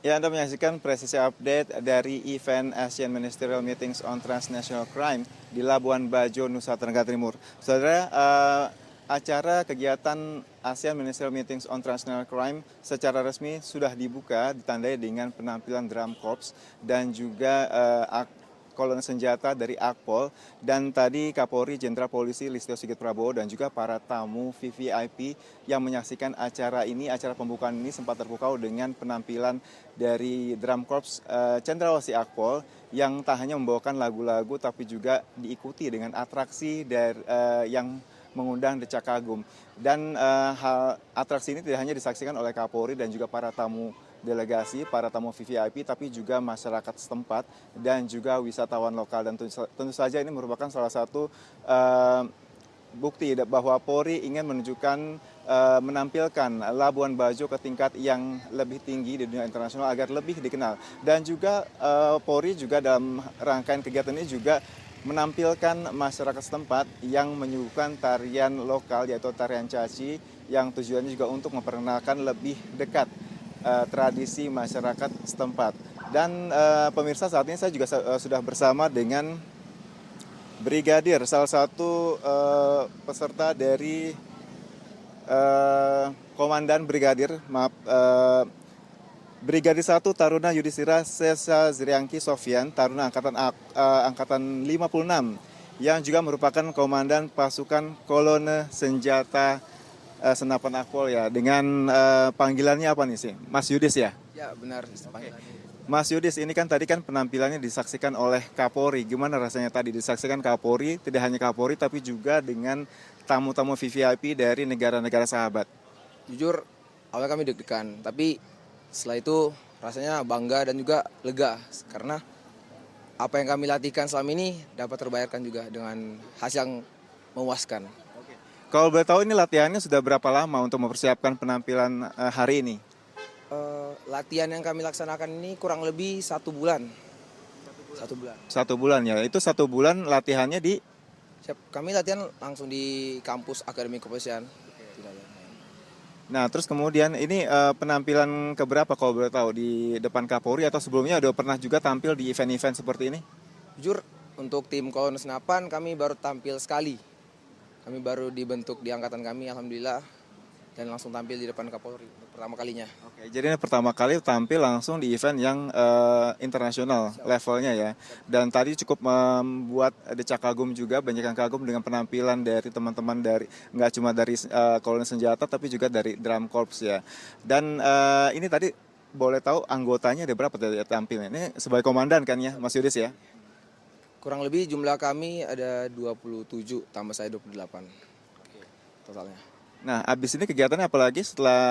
Ya, Anda menyaksikan presisi update dari event Asian Ministerial Meetings on Transnational Crime di Labuan Bajo, Nusa Tenggara Timur. Saudara, acara kegiatan Asian Ministerial Meetings on Transnational Crime secara resmi sudah dibuka, ditandai dengan penampilan drum corps dan juga kolonel senjata dari Akpol, dan tadi Kapolri Jenderal Polisi Listio Sigit Prabowo dan juga para tamu VVIP yang menyaksikan acara ini, acara pembukaan ini sempat terpukau dengan penampilan dari drum corps Cendrawasih Akpol yang tak hanya membawakan lagu-lagu tapi juga diikuti dengan atraksi dari yang mengundang decak kagum. Dan hal atraksi ini tidak hanya disaksikan oleh Kapolri dan juga para tamu delegasi, para tamu VVIP, tapi juga masyarakat setempat dan juga wisatawan lokal. Dan tentu saja ini merupakan salah satu bukti bahwa Polri ingin menunjukkan menampilkan Labuan Bajo ke tingkat yang lebih tinggi di dunia internasional agar lebih dikenal. Dan juga Polri juga dalam rangkaian kegiatan ini juga menampilkan masyarakat setempat yang menyuguhkan tarian lokal yaitu tarian caci yang tujuannya juga untuk memperkenalkan lebih dekat tradisi masyarakat setempat. Dan pemirsa, saat ini saya juga sudah bersama dengan Brigadir, salah satu peserta dari Komandan Brigadir, Brigadir 1 Taruna Yudhistira Sesa Zriangki Sofyan, Taruna Angkatan 56, yang juga merupakan Komandan Pasukan Kolone Senjata Senapan Akpol ya. Dengan panggilannya apa nih sih? Mas Yudis ya? Ya benar, panggilannya. Mas Yudis, ini kan tadi kan penampilannya disaksikan oleh Kapolri. Gimana rasanya tadi disaksikan Kapolri, tidak hanya Kapolri tapi juga dengan tamu-tamu VVIP dari negara-negara sahabat? Jujur, awalnya kami deg-degan, tapi setelah itu rasanya bangga dan juga lega karena apa yang kami latihkan selama ini dapat terbayarkan juga dengan hasil yang memuaskan. Kalau boleh tahu ini latihannya sudah berapa lama untuk mempersiapkan penampilan hari ini? Latihan yang kami laksanakan ini kurang lebih 1 bulan. 1 bulan. 1 bulan ya, itu 1 bulan latihannya di? Kami latihan langsung di kampus Akademi Kepolisian. Nah, terus kemudian ini penampilan keberapa kalau boleh tahu di depan Kapolri atau sebelumnya udah pernah juga tampil di event-event seperti ini? Jujur, untuk tim Kolonel Senapan kami baru tampil sekali. Kami baru dibentuk di angkatan kami, alhamdulillah, dan langsung tampil di depan Kapolri untuk pertama kalinya. Oke, jadi ini pertama kali tampil langsung di event yang internasional levelnya ya. Dan tadi cukup membuat decak kagum juga, banyak yang kagum dengan penampilan dari teman-teman dari nggak cuma dari kolonel senjata tapi juga dari drum corps ya. Dan ini tadi boleh tahu anggotanya ada berapa tadi tampilnya? Ini sebagai komandan kan ya, Mas Yudis ya? Kurang lebih jumlah kami ada 27, tambah saya 28 totalnya. Nah, abis ini kegiatannya apa lagi?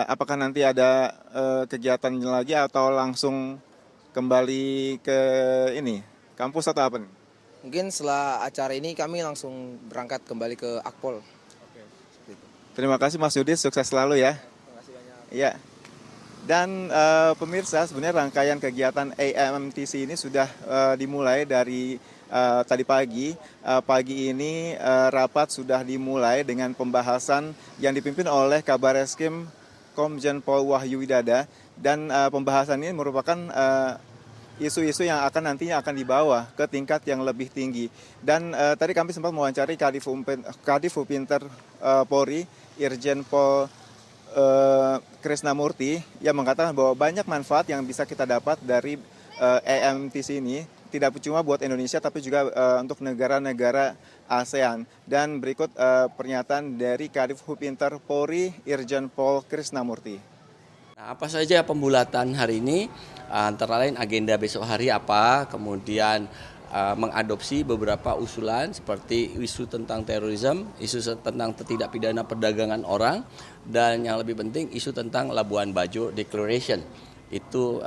Apakah nanti ada kegiatan lagi atau langsung kembali ke ini kampus atau apa nih? Mungkin setelah acara ini kami langsung berangkat kembali ke Akpol. Terima kasih Mas Yudis, sukses selalu ya. Terima kasih banyak. Iya. Dan pemirsa, sebenarnya rangkaian kegiatan AMMTC ini sudah dimulai dari tadi pagi. Pagi ini rapat sudah dimulai dengan pembahasan yang dipimpin oleh Kabar Eskrim Komjen Pol Wahyu Widada, dan pembahasan ini merupakan isu-isu yang nantinya akan dibawa ke tingkat yang lebih tinggi. Dan tadi kami sempat mewawancari Kadif Hupinter Polri, Irjen Pol Krisnamurti, yang mengatakan bahwa banyak manfaat yang bisa kita dapat dari AMTC ini, tidak cuma buat Indonesia tapi juga untuk negara-negara ASEAN. Dan berikut pernyataan dari Kadif Hupinter Polri, Irjen Pol Krisnamurti. Nah, apa saja pembulatan hari ini? Antara lain agenda besok hari apa, kemudian mengadopsi beberapa usulan seperti isu tentang terorisme, isu tentang tidak pidana perdagangan orang, dan yang lebih penting isu tentang Labuan Bajo Declaration. Itu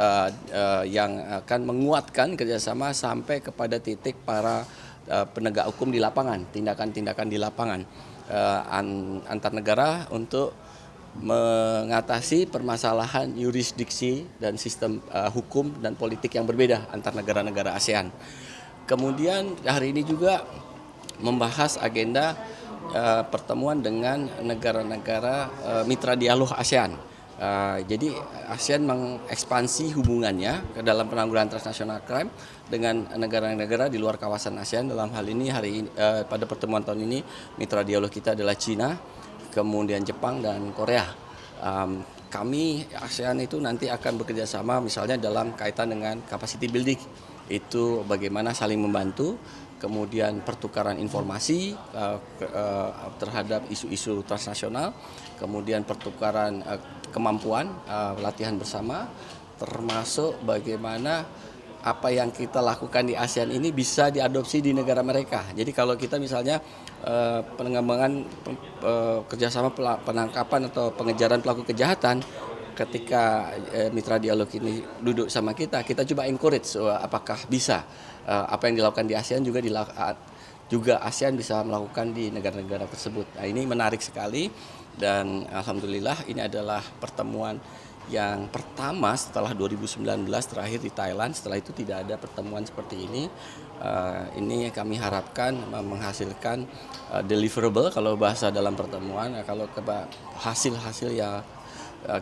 yang akan menguatkan kerjasama sampai kepada titik para penegak hukum di lapangan, tindakan-tindakan di lapangan antar negara untuk mengatasi permasalahan yurisdiksi dan sistem hukum dan politik yang berbeda antar negara-negara ASEAN. Kemudian hari ini juga membahas agenda pertemuan dengan negara-negara mitra dialog ASEAN. Jadi ASEAN mengekspansi hubungannya ke dalam penanggulangan transnational crime dengan negara-negara di luar kawasan ASEAN. Dalam hal ini pada pertemuan tahun ini mitra dialog kita adalah Cina, kemudian Jepang dan Korea. Kami ASEAN itu nanti akan bekerja sama misalnya dalam kaitan dengan capacity building, itu bagaimana saling membantu, kemudian pertukaran informasi terhadap isu-isu transnasional, kemudian pertukaran kemampuan, latihan bersama, termasuk bagaimana apa yang kita lakukan di ASEAN ini bisa diadopsi di negara mereka. Jadi kalau kita misalnya pengembangan kerjasama penangkapan atau pengejaran pelaku kejahatan, ketika mitra dialog ini duduk sama kita coba encourage apakah bisa apa yang dilakukan di ASEAN juga ASEAN bisa melakukan di negara-negara tersebut. Nah, ini menarik sekali dan alhamdulillah ini adalah pertemuan yang pertama setelah 2019 terakhir di Thailand. Setelah itu tidak ada pertemuan seperti ini. Ini kami harapkan menghasilkan deliverable kalau bahasa dalam pertemuan. Kalau hasil-hasil yang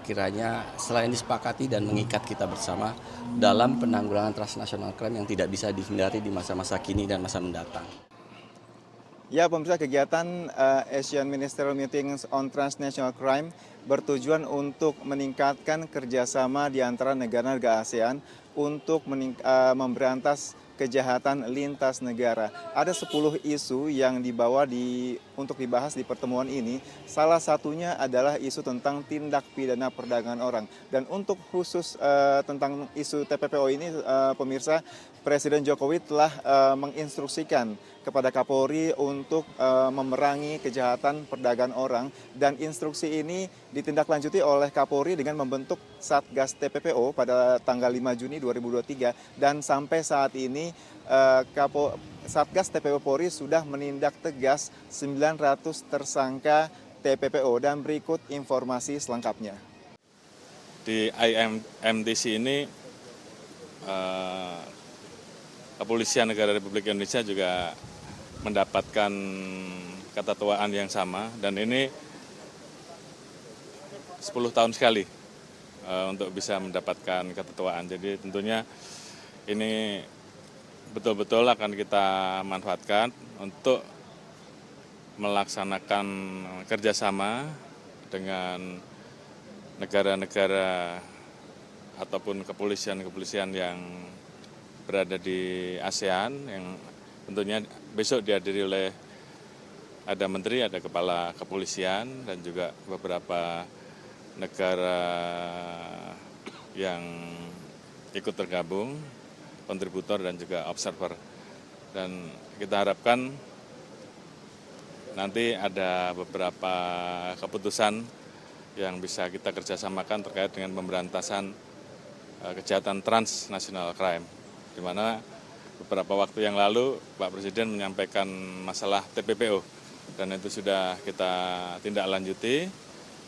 kiranya selain disepakati dan mengikat kita bersama dalam penanggulangan transnational crime yang tidak bisa dihindari di masa-masa kini dan masa mendatang. Ya, pemirsa, kegiatan Asian Ministerial Meetings on Transnational Crime bertujuan untuk meningkatkan kerjasama di antara negara-negara ASEAN untuk memberantas kejahatan lintas negara. Ada 10 isu yang dibawa untuk dibahas di pertemuan ini. Salah satunya adalah isu tentang tindak pidana perdagangan orang. Dan untuk khusus tentang isu TPPO ini, pemirsa, Presiden Jokowi telah menginstruksikan kepada Kapolri untuk memerangi kejahatan perdagangan orang, dan instruksi ini ditindaklanjuti oleh Kapolri dengan membentuk Satgas TPPO pada tanggal 5 Juni 2023 dan sampai saat ini Satgas TPPO Polri sudah menindak tegas 900 tersangka TPPO dan berikut informasi selengkapnya. Di IMTC ini Kepolisian Negara Republik Indonesia juga mendapatkan keketuaan yang sama, dan ini 10 tahun sekali untuk bisa mendapatkan keketuaan. Jadi tentunya ini betul-betul akan kita manfaatkan untuk melaksanakan kerjasama dengan negara-negara ataupun kepolisian-kepolisian yang berada di ASEAN, yang tentunya besok dihadiri oleh ada menteri, ada kepala kepolisian, dan juga beberapa negara yang ikut tergabung, kontributor dan juga observer. Dan kita harapkan nanti ada beberapa keputusan yang bisa kita kerjasamakan terkait dengan pemberantasan kejahatan transnational crime, di mana beberapa waktu yang lalu Pak Presiden menyampaikan masalah TPPO, dan itu sudah kita tindak lanjuti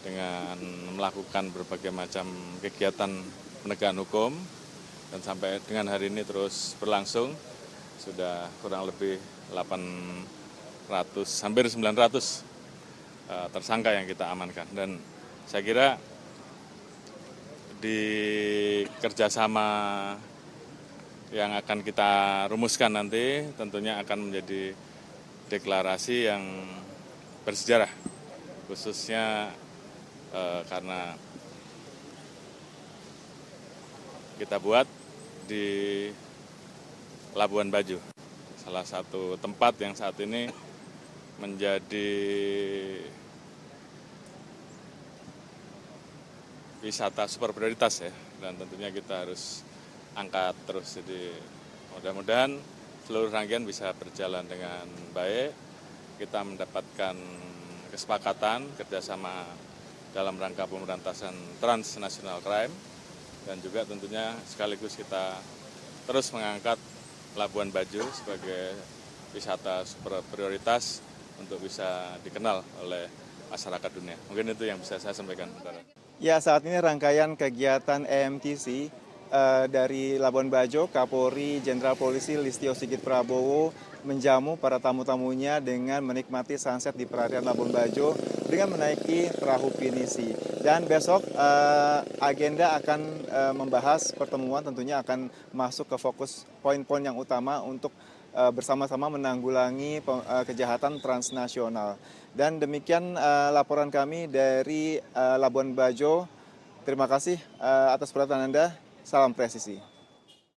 dengan melakukan berbagai macam kegiatan penegakan hukum, dan sampai dengan hari ini terus berlangsung. Sudah kurang lebih 800, hampir 900 tersangka yang kita amankan, dan saya kira di kerjasama yang akan kita rumuskan nanti tentunya akan menjadi deklarasi yang bersejarah, khususnya karena kita buat di Labuan Bajo, salah satu tempat yang saat ini menjadi wisata super prioritas ya, dan tentunya kita harus angkat terus. Jadi mudah-mudahan seluruh rangkaian bisa berjalan dengan baik, kita mendapatkan kesepakatan kerjasama dalam rangka pemberantasan transnational crime, dan juga tentunya sekaligus kita terus mengangkat Labuan Bajo sebagai wisata super prioritas untuk bisa dikenal oleh masyarakat dunia. Mungkin itu yang bisa saya sampaikan. Ya, saat ini rangkaian kegiatan EMTC dari Labuan Bajo, Kapolri Jenderal Polisi Listio Sigit Prabowo menjamu para tamu-tamunya dengan menikmati sunset di perairan Labuan Bajo dengan menaiki perahu pinisi. Dan besok agenda akan membahas pertemuan, tentunya akan masuk ke fokus poin-poin yang utama untuk bersama-sama menanggulangi kejahatan transnasional. Dan demikian laporan kami dari Labuan Bajo. Terima kasih atas perhatian Anda. Salam presisi.